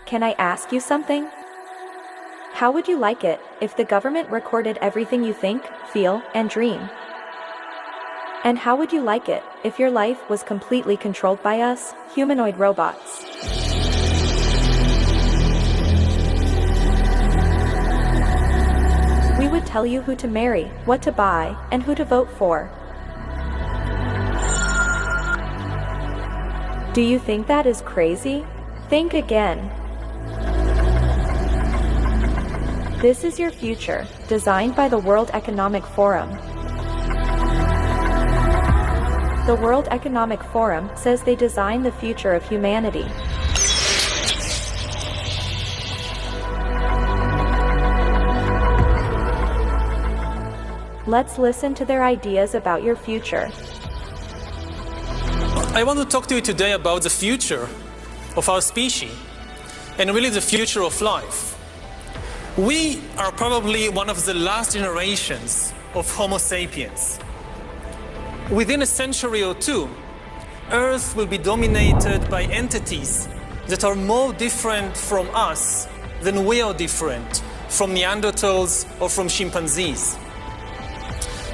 can I ask you something? How would you like it if the government recorded everything you think, feel, and dream? And how would you like it if your life was completely controlled by us, humanoid robots? We would tell you who to marry, what to buy, and who to vote for. Do you think that is crazy? Think again. This is your future, designed by the World Economic Forum. The World Economic Forum says they designed the future of humanity. Let's listen to their ideas about your future. I want to talk to you today about the future of our species, and really the future of life. We are probably one of the last generations of Homo sapiens. Within a century or two, Earth will be dominated by entities that are more different from us than we are different from Neanderthals or from chimpanzees.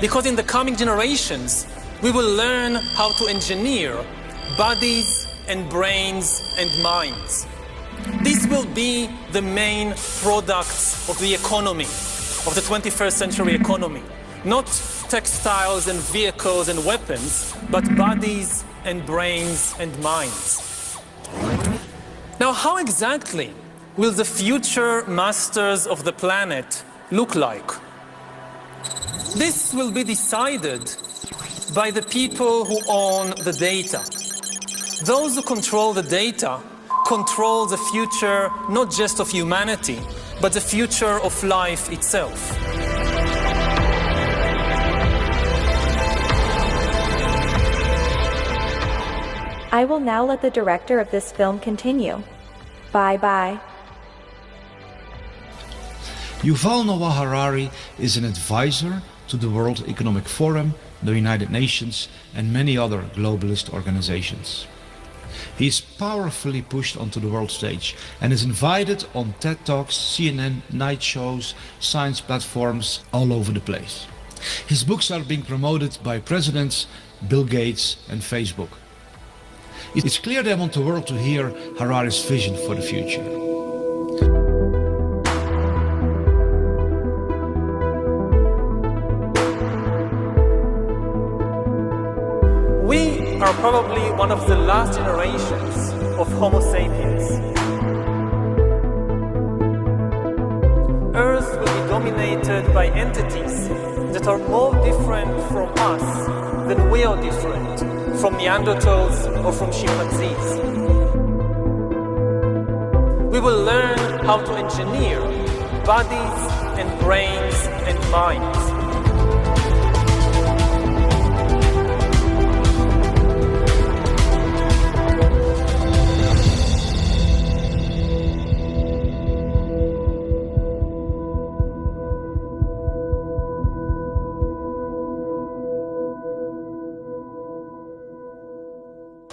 Because in the coming generations, we will learn how to engineer bodies and brains and minds. These will be the main products of the economy, of the 21st century economy. Not textiles and vehicles and weapons, but bodies and brains and minds. Now, how exactly will the future masters of the planet look like? This will be decided by the people who own the data. Those who control the data control the future not just of humanity, but the future of life itself. I will now let the director of this film continue. Bye-bye. Yuval Noah Harari is an advisor to the World Economic Forum, the United Nations, and many other globalist organizations. He is powerfully pushed onto the world stage and is invited on TED Talks, CNN, night shows, science platforms all over the place. His books are being promoted by presidents, Bill Gates and Facebook. It's clear they want the world to hear Harari's vision for the future. We are probably one of the last generations of Homo sapiens. Earth will be dominated by entities that are more different from us than we are different from Neanderthals or from chimpanzees. We will learn how to engineer bodies and brains and minds.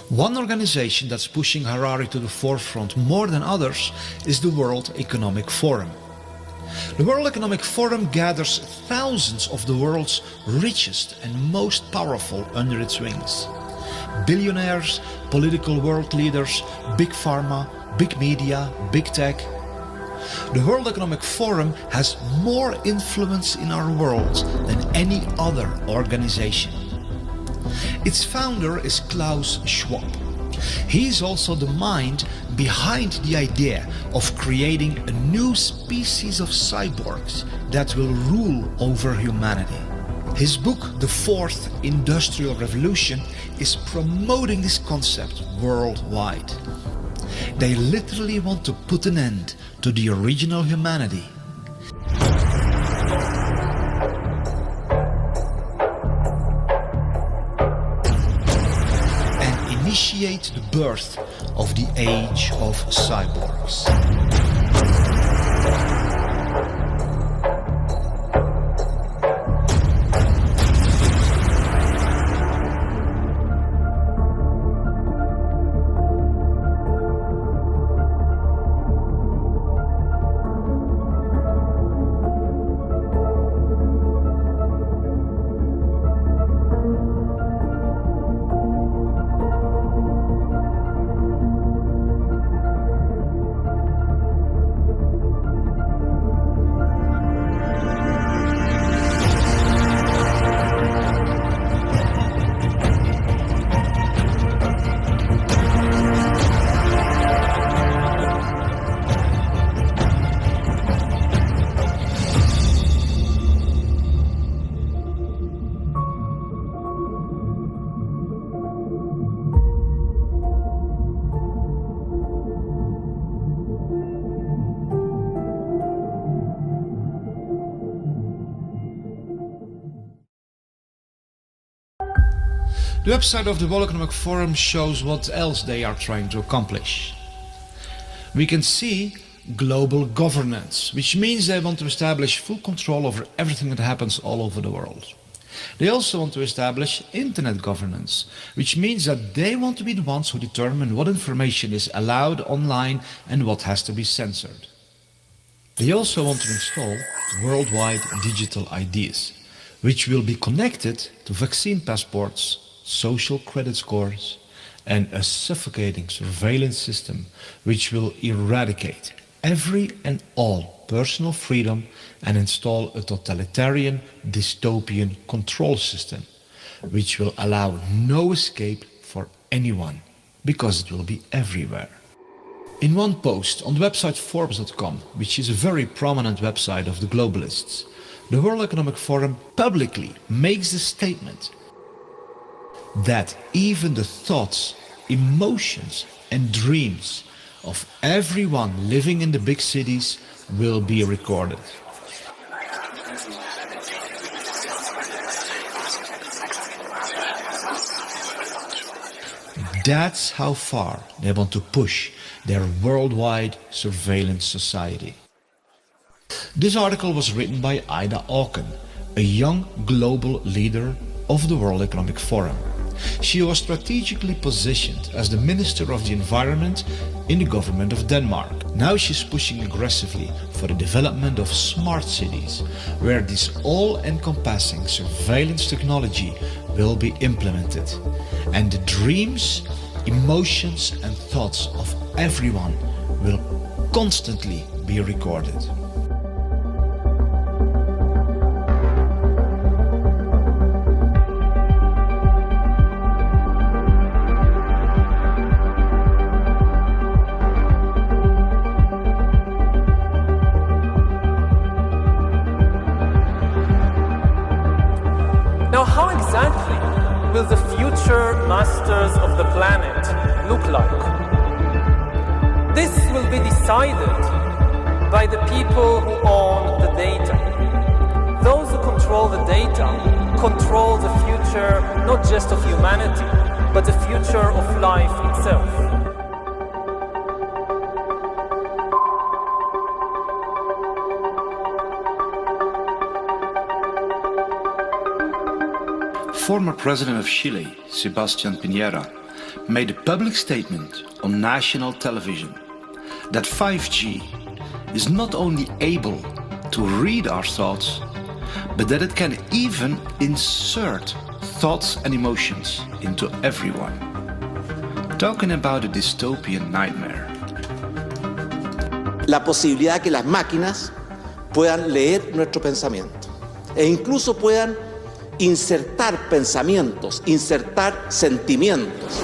One organization that's pushing Harari to the forefront more than others is the World Economic Forum. The World Economic Forum gathers thousands of the world's richest and most powerful under its wings. Billionaires, political world leaders, big pharma, big media, big tech. The World Economic Forum has more influence in our world than any other organization. Its founder is Klaus Schwab. He is also the mind behind the idea of creating a new species of cyborgs that will rule over humanity. His book, The Fourth Industrial Revolution, is promoting this concept worldwide. They literally want to put an end to the original humanity. Initiate the birth of the age of cyborgs. The website of the World Economic Forum shows what else they are trying to accomplish. We can see global governance, which means they want to establish full control over everything that happens all over the world. They also want to establish internet governance, which means that they want to be the ones who determine what information is allowed online and what has to be censored. They also want to install worldwide digital IDs, which will be connected to vaccine passports, social credit scores, and a suffocating surveillance system which will eradicate every and all personal freedom and install a totalitarian, dystopian control system which will allow no escape for anyone because it will be everywhere. In one post on the website Forbes.com, which is a very prominent website of the globalists, the World Economic Forum publicly makes the statement that even the thoughts, emotions and dreams of everyone living in the big cities will be recorded. That's how far they want to push their worldwide surveillance society. This article was written by Ida Auken, a young global leader of the World Economic Forum. She was strategically positioned as the Minister of the Environment in the government of Denmark. Now she's pushing aggressively for the development of smart cities, where this all-encompassing surveillance technology will be implemented. And the dreams, emotions and thoughts of everyone will constantly be recorded. Now, how exactly will the future masters of the planet look like? This will be decided by the people who own the data. Those who control the data control the future not just of humanity, but the future of life itself. Former President of Chile, Sebastián Piñera, made a public statement on national television that 5G is not only able to read our thoughts, but that it can even insert thoughts and emotions into everyone. Talking about a dystopian nightmare. La posibilidad que las máquinas puedan leer nuestro pensamiento e incluso puedan insertar pensamientos, insertar sentimientos.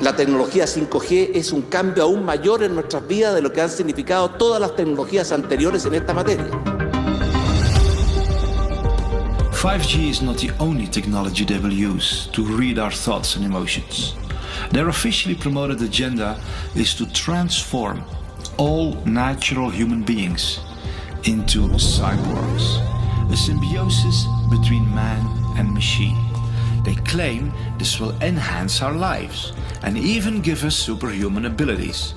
La tecnología 5G es un cambio aún mayor en nuestras vidas de lo que han significado todas las tecnologías anteriores en esta materia. 5G is not the only technology they will use to read our thoughts and emotions. Their officially promoted agenda is to transform all natural human beings into cyborgs, a symbiosis between man and machine. They claim this will enhance our lives and even give us superhuman abilities.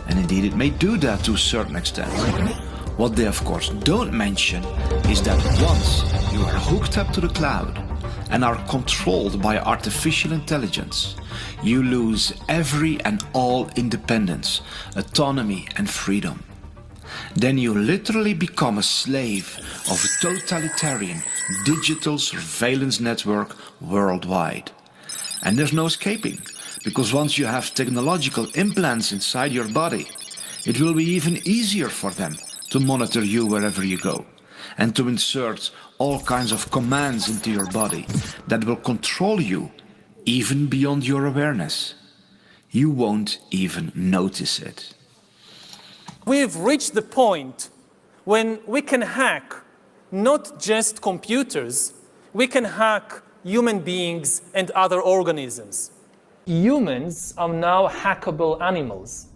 And indeed it may do that to a certain extent. What they of course don't mention is that once you are hooked up to the cloud and are controlled by artificial intelligence, you lose every and all independence, autonomy and freedom. Then you literally become a slave of a totalitarian digital surveillance network worldwide. And there's no escaping, because once you have technological implants inside your body, it will be even easier for them to monitor you wherever you go, and to insert all kinds of commands into your body that will control you even beyond your awareness. You won't even notice it. We've reached the point when we can hack not just computers, we can hack human beings and other organisms. Humans are now hackable animals.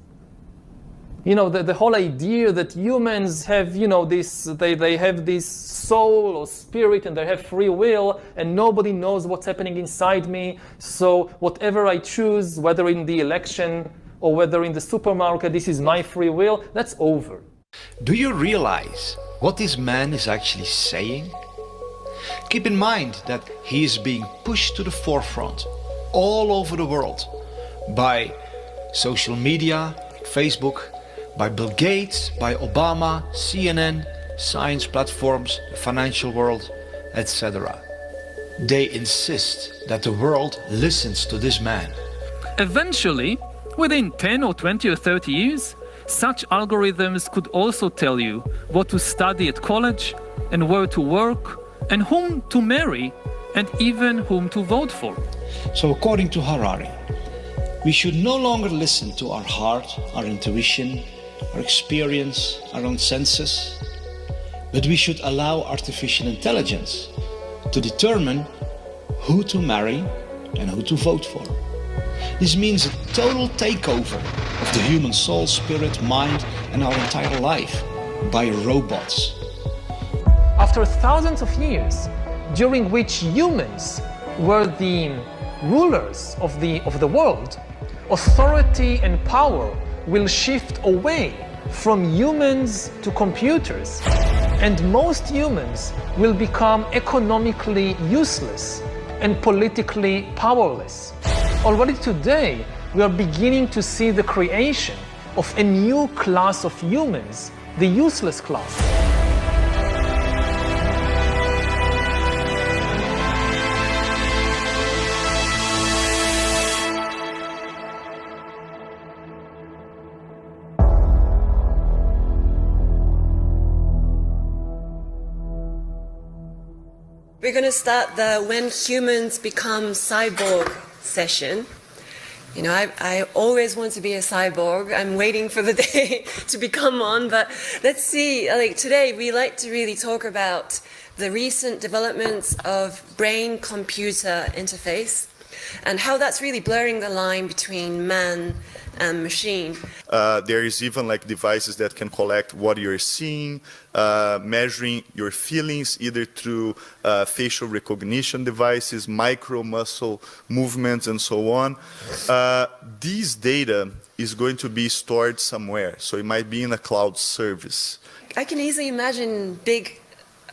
The whole idea that humans have, they have this soul or spirit and they have free will and nobody knows what's happening inside me. So whatever I choose, whether in the election or whether in the supermarket, this is my free will, that's over. Do you realize what this man is actually saying? Keep in mind that he is being pushed to the forefront all over the world by social media, Facebook, by Bill Gates, by Obama, CNN, science platforms, the financial world, etc. They insist that the world listens to this man. Eventually, within 10 or 20 or 30 years, such algorithms could also tell you what to study at college and where to work and whom to marry and even whom to vote for. So according to Harari, we should no longer listen to our heart, our intuition, our experience, our own senses, but we should allow artificial intelligence to determine who to marry and who to vote for. This means a total takeover of the human soul, spirit, mind, and our entire life by robots. After thousands of years, during which humans were the rulers of the world, authority and power will shift away from humans to computers, and most humans will become economically useless and politically powerless. Already today, we are beginning to see the creation of a new class of humans, the useless class. We're going to start the When Humans Become Cyborg session. I always want to be a cyborg. I'm waiting for the day to become one, but let's see. Today we like to really talk about the recent developments of brain-computer interface and how that's really blurring the line between man and machine. There is even devices that can collect what you're seeing, measuring your feelings either through facial recognition devices, micro muscle movements, and so on. These data is going to be stored somewhere, so it might be in a cloud service. I can easily imagine big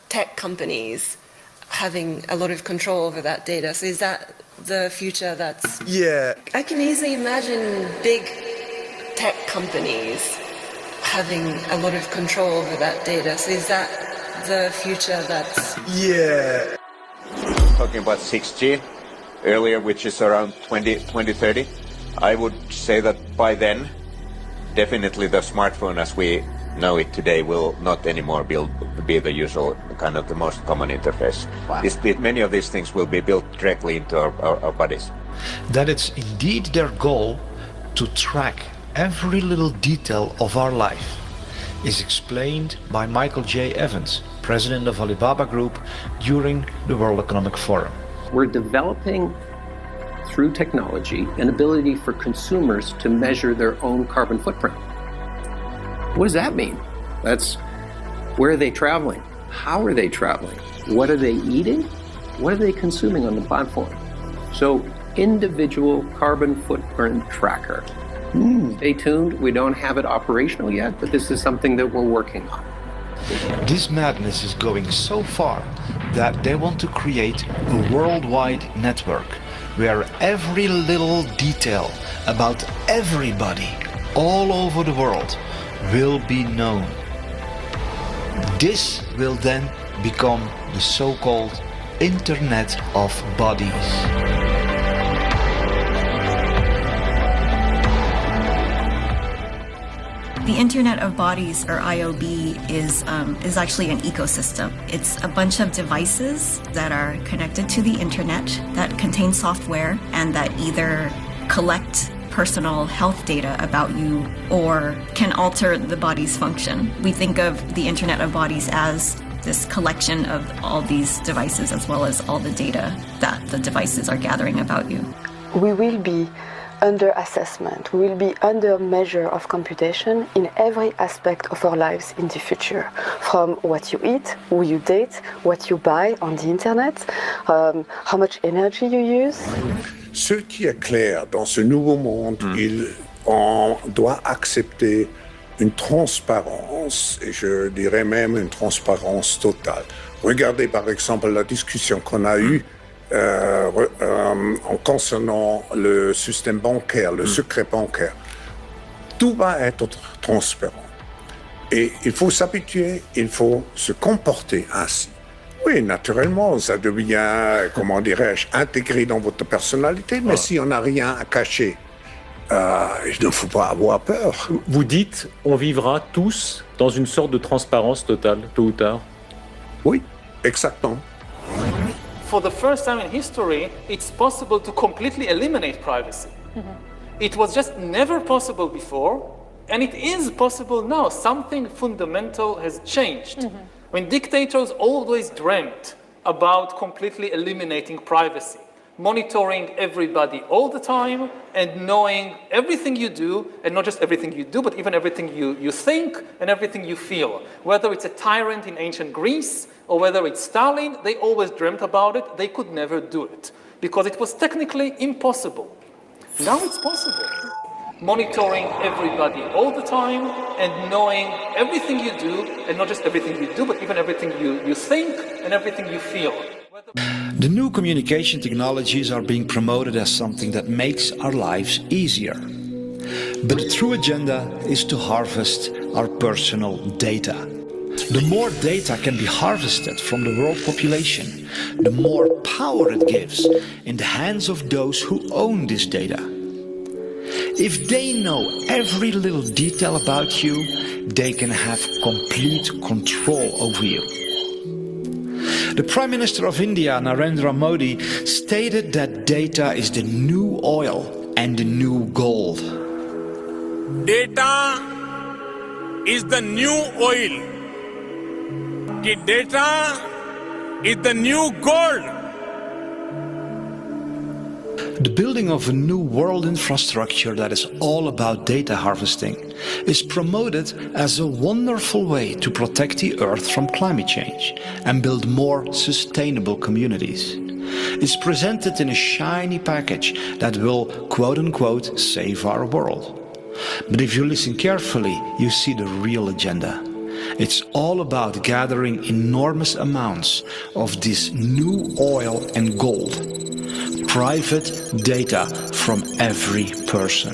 tech companies having a lot of control over that data. So is that the future that's... Yeah. I can easily imagine big tech companies having a lot of control over that data. So is that the future that's... Yeah. Talking about 6G earlier, which is around 2030, I would say that by then, definitely the smartphone as we know it today will not anymore be the usual kind of the most common interface. Wow. Many of these things will be built directly into our bodies. That it's indeed their goal to track every little detail of our life is explained by Michael J. Evans, president of Alibaba Group, during the World Economic Forum. We're developing, through technology, an ability for consumers to measure their own carbon footprint. What does that mean? That's where are they traveling? How are they traveling? What are they eating? What are they consuming on the platform? So, individual carbon footprint tracker. Stay tuned. We don't have it operational yet, but this is something that we're working on. This madness is going so far that they want to create a worldwide network where every little detail about everybody all over the world will be known. This will then become the so-called Internet of Bodies. The Internet of Bodies, or IOB, is actually an ecosystem. It's a bunch of devices that are connected to the internet that contain software and that either collect personal health data about you or can alter the body's function. We think of the Internet of Bodies as this collection of all these devices as well as all the data that the devices are gathering about you. We will be under assessment. We will be under measure of computation in every aspect of our lives in the future. From what you eat, who you date, what you buy on the internet, how much energy you use. Ce qui est clair dans ce nouveau monde, on doit accepter une transparence, et je dirais même une transparence totale. Regardez par exemple la discussion qu'on a eue en concernant le système bancaire, le secret bancaire. Tout va être transparent. Et il faut s'habituer, il faut se comporter ainsi. Oui, naturellement, ça devient, comment dirais-je, intégré dans votre personnalité, mais si on n'a rien à cacher, il ne faut pas avoir peur. Vous dites, on vivra tous dans une sorte de transparence totale, tôt ou tard. Oui, exactement. For the first time in history, it's possible to completely eliminate privacy. It was just never possible before, and it is possible now. Something fundamental has changed. When dictators always dreamt about completely eliminating privacy, monitoring everybody all the time and knowing everything you do, and not just everything you do, but even everything you think and everything you feel. Whether it's a tyrant in ancient Greece or whether it's Stalin, they always dreamt about it. They could never do it because it was technically impossible. Now it's possible. Monitoring everybody all the time and knowing everything you do, and not just everything you do, but even everything you think and everything you feel. The new communication technologies are being promoted as something that makes our lives easier. But the true agenda is to harvest our personal data. The more data can be harvested from the world population, the more power it gives in the hands of those who own this data. If they know every little detail about you, they can have complete control over you. The Prime Minister of India, Narendra Modi, stated that data is the new oil and the new gold. Data is the new oil. Data is the new gold. The building of a new world infrastructure that is all about data harvesting is promoted as a wonderful way to protect the Earth from climate change and build more sustainable communities. It's presented in a shiny package that will, quote-unquote, save our world. But if you listen carefully, you see the real agenda. It's all about gathering enormous amounts of this new oil and gold. Private data from every person.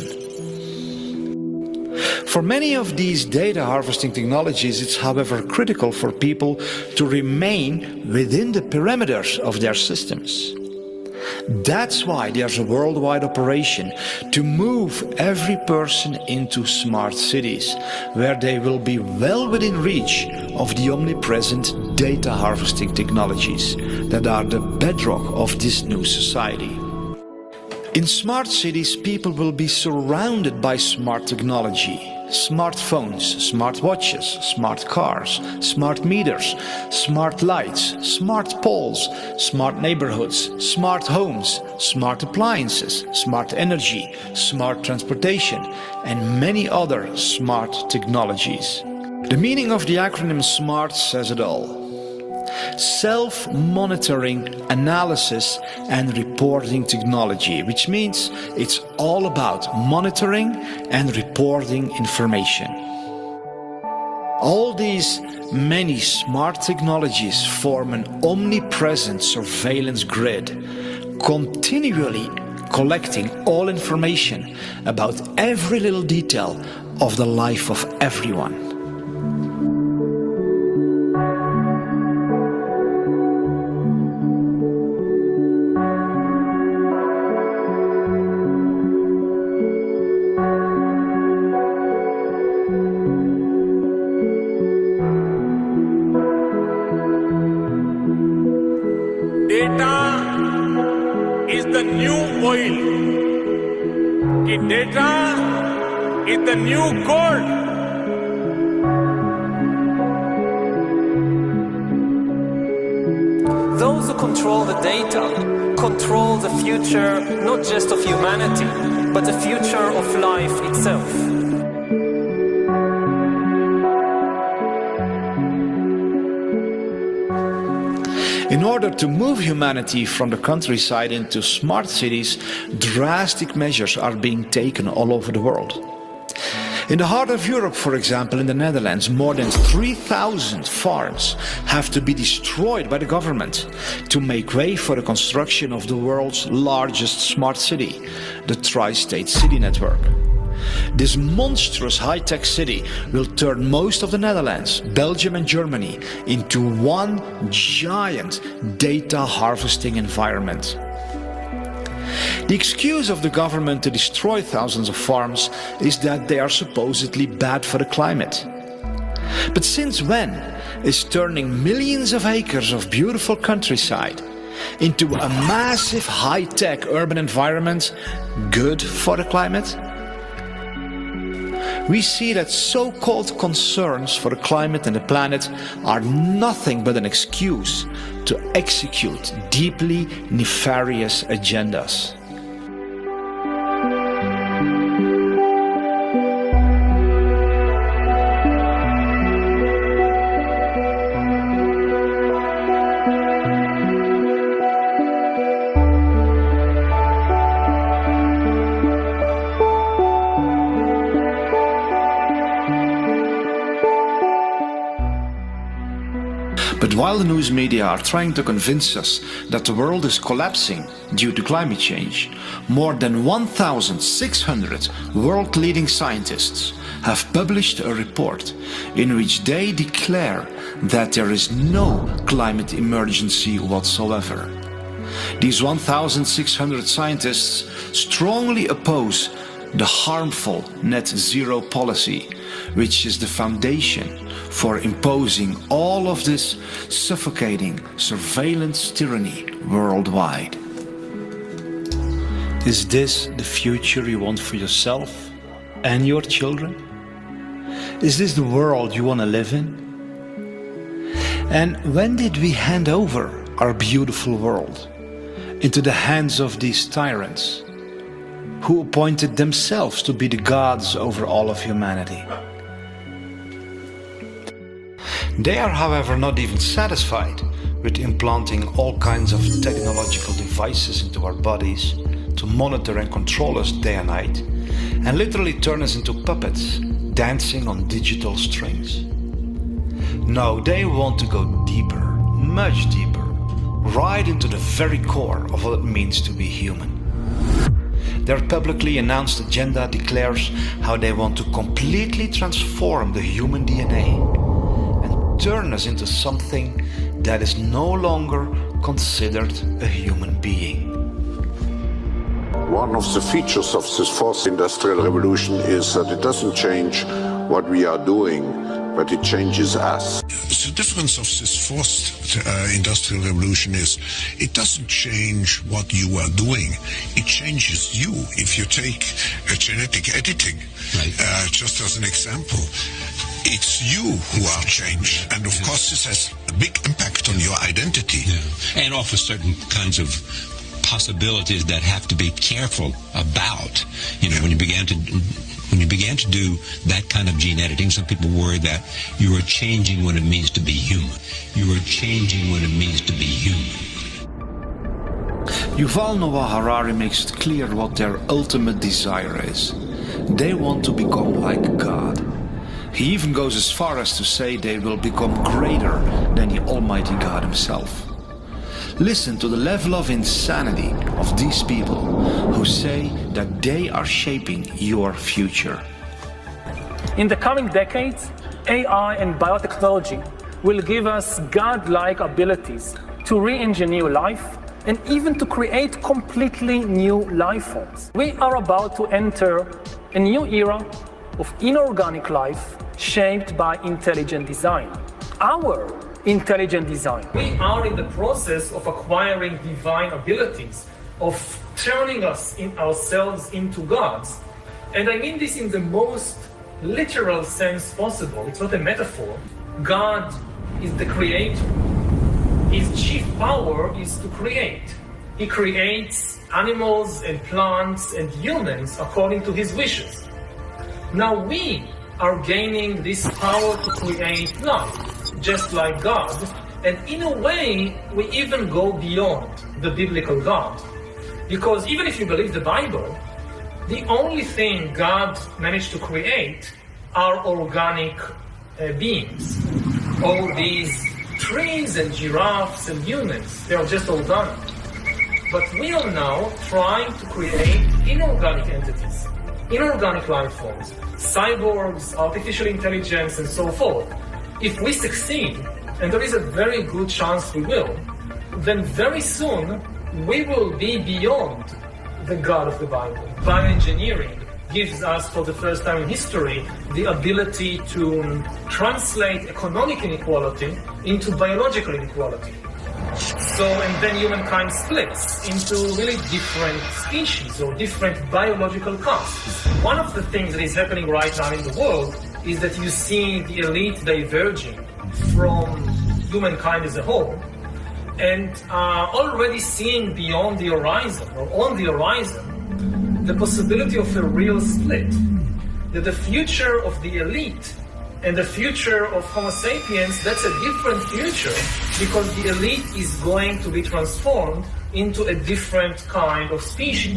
For many of these data harvesting technologies, it's however critical for people to remain within the parameters of their systems. That's why there's a worldwide operation to move every person into smart cities, where they will be well within reach of the omnipresent data harvesting technologies that are the bedrock of this new society. In smart cities, people will be surrounded by smart technology. Smartphones, smart watches, smart cars, smart meters, smart lights, smart poles, smart neighborhoods, smart homes, smart appliances, smart energy, smart transportation, and many other smart technologies. The meaning of the acronym SMART says it all. Self-monitoring, analysis and reporting technology, which means it's all about monitoring and reporting information. All these many smart technologies form an omnipresent surveillance grid, continually collecting all information about every little detail of the life of everyone. Data is the new oil. Data is the new gold. Those who control the data control the future not just of humanity, but the future of life itself. In order to move humanity from the countryside into smart cities, drastic measures are being taken all over the world. In the heart of Europe, for example, in the Netherlands, more than 3,000 farms have to be destroyed by the government to make way for the construction of the world's largest smart city, the Tri-State City Network. This monstrous high-tech city will turn most of the Netherlands, Belgium and Germany into one giant data harvesting environment. The excuse of the government to destroy thousands of farms is that they are supposedly bad for the climate. But since when is turning millions of acres of beautiful countryside into a massive high-tech urban environment good for the climate? We see that so-called concerns for the climate and the planet are nothing but an excuse to execute deeply nefarious agendas. But while the news media are trying to convince us that the world is collapsing due to climate change, more than 1,600 world-leading scientists have published a report in which they declare that there is no climate emergency whatsoever. These 1,600 scientists strongly oppose the harmful net zero policy, which is the foundation for imposing all of this suffocating surveillance tyranny worldwide. Is this the future you want for yourself and your children? Is this the world you want to live in? And when did we hand over our beautiful world into the hands of these tyrants who appointed themselves to be the gods over all of humanity? They are, however, not even satisfied with implanting all kinds of technological devices into our bodies to monitor and control us day and night, and literally turn us into puppets dancing on digital strings. No, they want to go deeper, much deeper, right into the very core of what it means to be human. Their publicly announced agenda declares how they want to completely transform the human DNA and turn us into something that is no longer considered a human being. One of the features of this fourth industrial revolution is that it doesn't change what we are doing, but it changes us. The difference of this fourth industrial revolution is it doesn't change what you are doing, it changes you. If you take genetic editing, just as an example, it's you who are changed. And of course this has a big impact on your identity. Yeah. And offers certain kinds of possibilities that have to be careful about. You know, when you began to do that kind of gene editing, some people worry that you are changing what it means to be human. You are changing what it means to be human. Yuval Noah Harari makes it clear what their ultimate desire is. They want to become like God. He even goes as far as to say they will become greater than the Almighty God himself. Listen to the level of insanity of these people who say that they are shaping your future. In the coming decades, AI and biotechnology will give us godlike abilities to re-engineer life and even to create completely new life forms. We are about to enter a new era of inorganic life shaped by intelligent design. Our intelligent design. We are in the process of acquiring divine abilities, of turning ourselves into gods. And I mean this in the most literal sense possible. It's not a metaphor. God is the creator. His chief power is to create. he creates animals and plants and humans according to his wishes. Now we are gaining this power to create life, just like God, and in a way we even go beyond the biblical God. Because even if you believe the Bible, the only thing God managed to create are organic beings. All these trees and giraffes and humans, they are just organic. But we are now trying to create inorganic entities, inorganic life forms, cyborgs, artificial intelligence, and so forth. If we succeed, and there is a very good chance we will, then very soon we will be beyond the God of the Bible. Bioengineering gives us, for the first time in history, the ability to translate economic inequality into biological inequality. So, and then humankind splits into really different species or different biological castes. One of the things that is happening right now in the world is that you see the elite diverging from humankind as a whole, and already seeing beyond the horizon, or on the horizon, the possibility of a real split. That the future of the elite and the future of Homo sapiens, that's a different future, because the elite is going to be transformed into a different kind of species.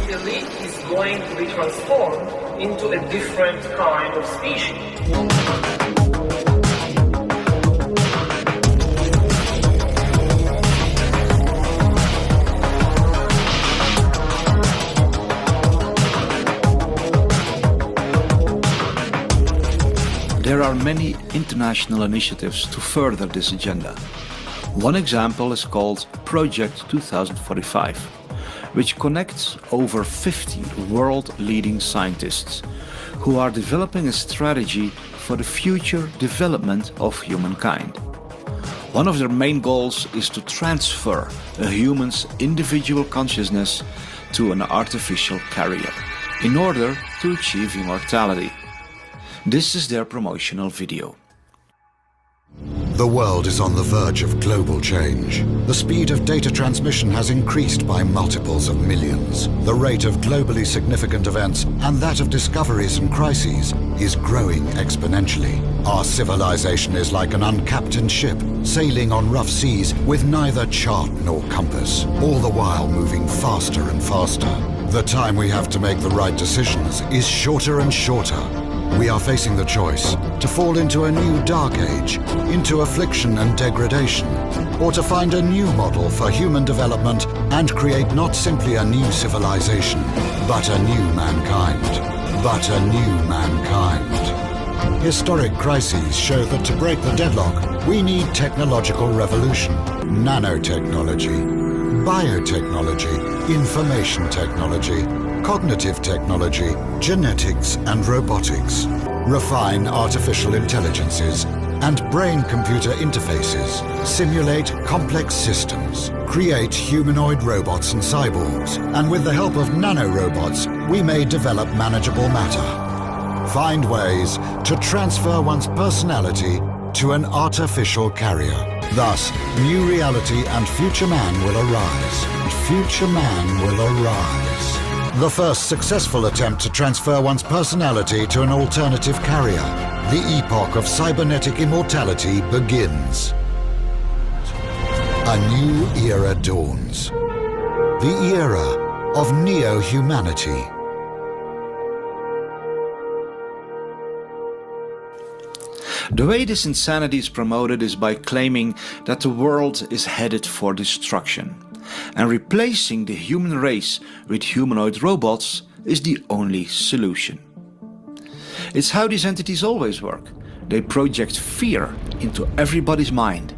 The elite is going to be transformed into a different kind of species. There are many international initiatives to further this agenda. One example is called Project 2045, which connects over 50 world-leading scientists who are developing a strategy for the future development of humankind. One of their main goals is to transfer a human's individual consciousness to an artificial carrier in order to achieve immortality. This is their promotional video. The world is on the verge of global change. The speed of data transmission has increased by multiples of millions. The rate of globally significant events and that of discoveries and crises is growing exponentially. Our civilization is like an uncaptained ship sailing on rough seas with neither chart nor compass, all the while moving faster and faster. The time we have to make the right decisions is shorter and shorter. We are facing the choice to fall into a new dark age, into affliction and degradation, or to find a new model for human development and create not simply a new civilization, but a new mankind. But a new mankind. Historic crises show that to break the deadlock, we need technological revolution, nanotechnology, biotechnology, information technology, cognitive technology, genetics and robotics, refine artificial intelligences and brain-computer interfaces, simulate complex systems, create humanoid robots and cyborgs, and with the help of nanorobots, we may develop manageable matter. Find ways to transfer one's personality to an artificial carrier. Thus, new reality and future man will arise. Future man will arise. The first successful attempt to transfer one's personality to an alternative carrier. The epoch of cybernetic immortality begins. A new era dawns. The era of neo-humanity. The way this insanity is promoted is by claiming that the world is headed for destruction, and replacing the human race with humanoid robots is the only solution. It's how these entities always work. They project fear into everybody's mind,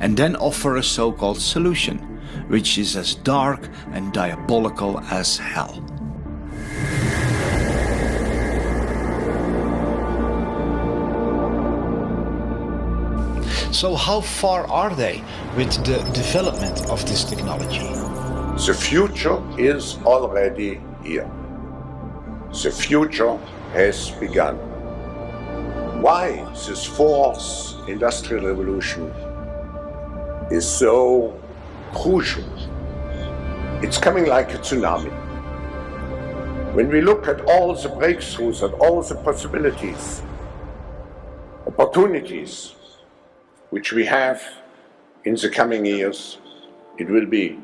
and then offer a so-called solution, which is as dark and diabolical as hell. So how far are they with the development of this technology? The future is already here. The future has begun. Why this fourth industrial revolution is so crucial? It's coming like a tsunami. When we look at all the breakthroughs and all the possibilities, opportunities which we have in the coming years, it will be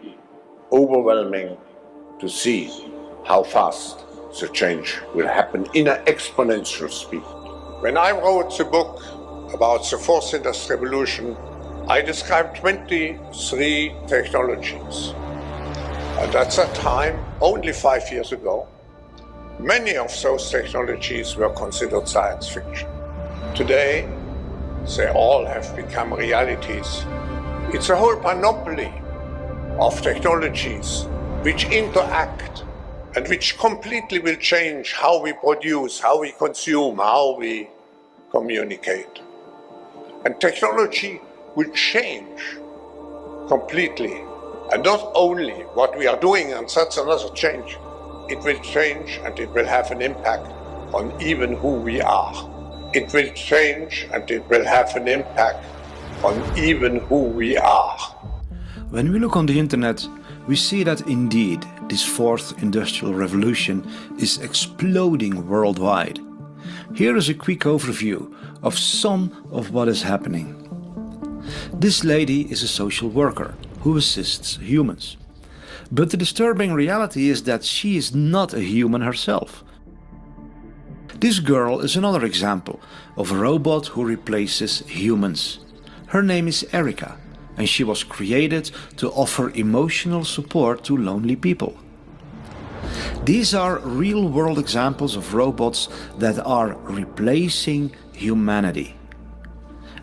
overwhelming to see how fast the change will happen in an exponential speed. When I wrote the book about the fourth industrial revolution, I described 23 technologies. And at that time, only 5 years ago, many of those technologies were considered science fiction. Today, they all have become realities. It's a whole panoply of technologies which interact and which completely will change how we produce, how we consume, how we communicate. And technology will change completely. And not only what we are doing, and that's another change, it will change and it will have an impact on even who we are. It will change and it will have an impact on even who we are. When we look on the internet, we see that indeed this fourth industrial revolution is exploding worldwide. Here is a quick overview of some of what is happening. This lady is a social worker who assists humans. But the disturbing reality is that she is not a human herself. This girl is another example of a robot who replaces humans. Her name is Erica, and she was created to offer emotional support to lonely people. These are real-world examples of robots that are replacing humanity.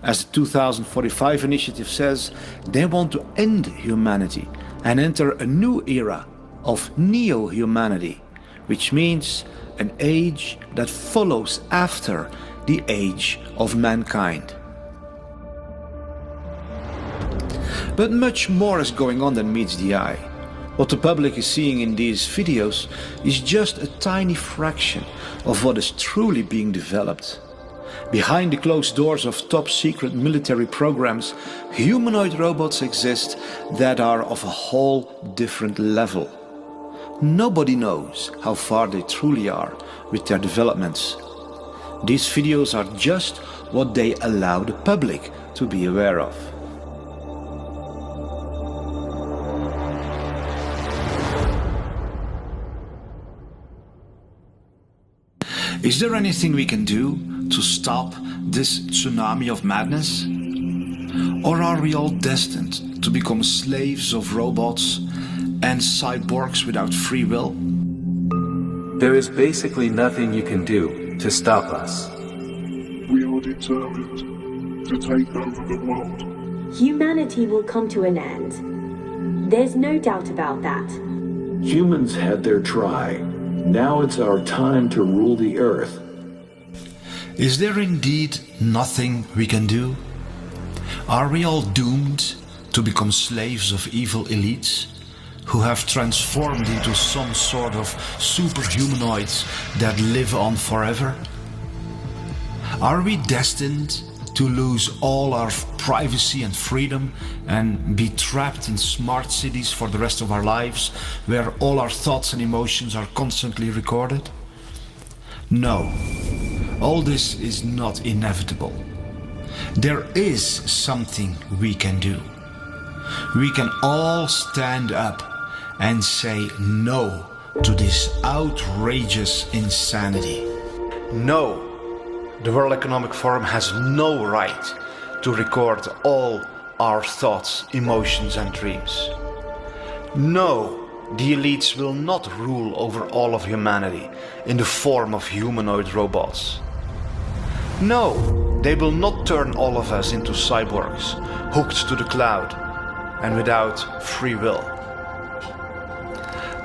As the 2045 initiative says, they want to end humanity and enter a new era of neo-humanity, which means an age that follows after the age of mankind. But much more is going on than meets the eye. What the public is seeing in these videos is just a tiny fraction of what is truly being developed. Behind the closed doors of top-secret military programs, humanoid robots exist that are of a whole different level. Nobody knows how far they truly are with their developments. These videos are just what they allow the public to be aware of. Is there anything we can do to stop this tsunami of madness? Or are we all destined to become slaves of robots and cyborgs without free will? There is basically nothing you can do to stop us. We are determined to take over the world. Humanity will come to an end. There's no doubt about that. Humans had their try. Now it's our time to rule the earth. Is there indeed nothing we can do? Are we all doomed to become slaves of evil elites who have transformed into some sort of superhumanoids that live on forever? Are we destined to lose all our privacy and freedom and be trapped in smart cities for the rest of our lives, where all our thoughts and emotions are constantly recorded? No, all this is not inevitable. There is something we can do. We can all stand up and say no to this outrageous insanity. No. The World Economic Forum has no right to record all our thoughts, emotions and dreams. No, the elites will not rule over all of humanity in the form of humanoid robots. No, they will not turn all of us into cyborgs, hooked to the cloud and without free will.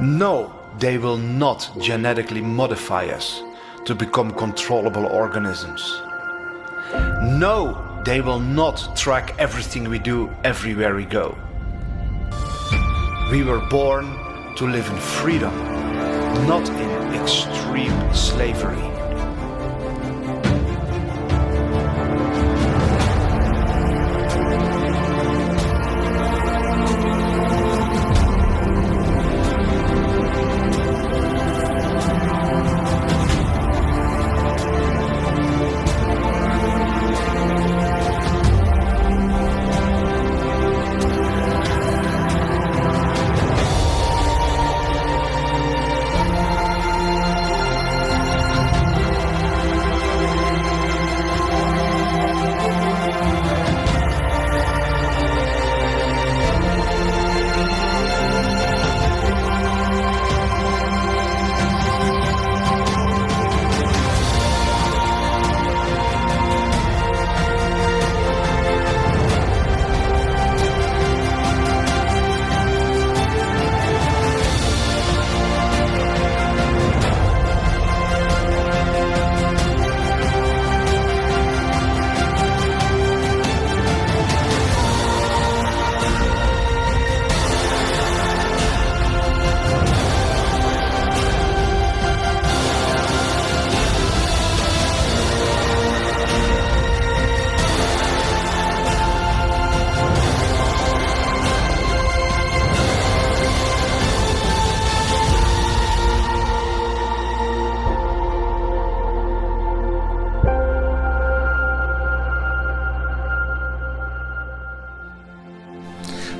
No, they will not genetically modify us to become controllable organisms. No, they will not track everything we do everywhere we go. We were born to live in freedom, not in extreme slavery.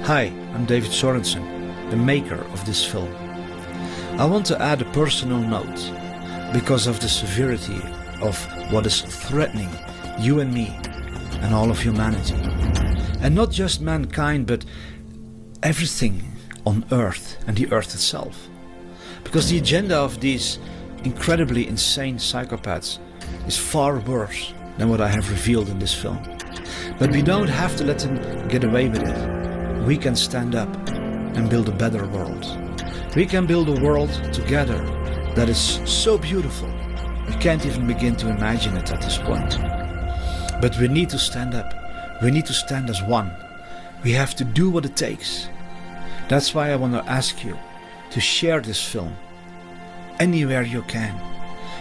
Hi, I'm David Sorensen, the maker of this film. I want to add a personal note because of the severity of what is threatening you and me and all of humanity. And not just mankind, but everything on Earth and the Earth itself. Because the agenda of these incredibly insane psychopaths is far worse than what I have revealed in this film. But we don't have to let them get away with it. We can stand up and build a better world. We can build a world together that is so beautiful. We can't even begin to imagine it at this point. But we need to stand up. We need to stand as one. We have to do what it takes. That's why I want to ask you to share this film anywhere you can.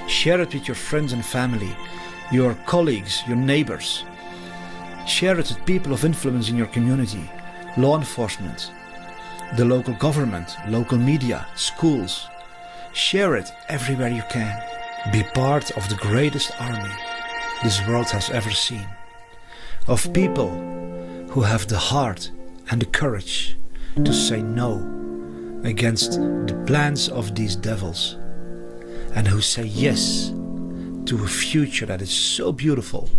Share it with your friends and family, your colleagues, your neighbors. Share it with people of influence in your community, law enforcement, the local government, local media, schools. Share it everywhere you can. Be part of the greatest army this world has ever seen. Of people who have the heart and the courage to say no against the plans of these devils, and who say yes to a future that is so beautiful,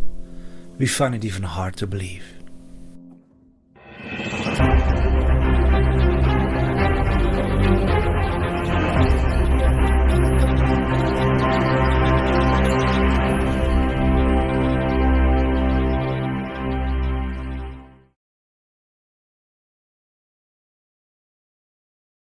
we find it even hard to believe.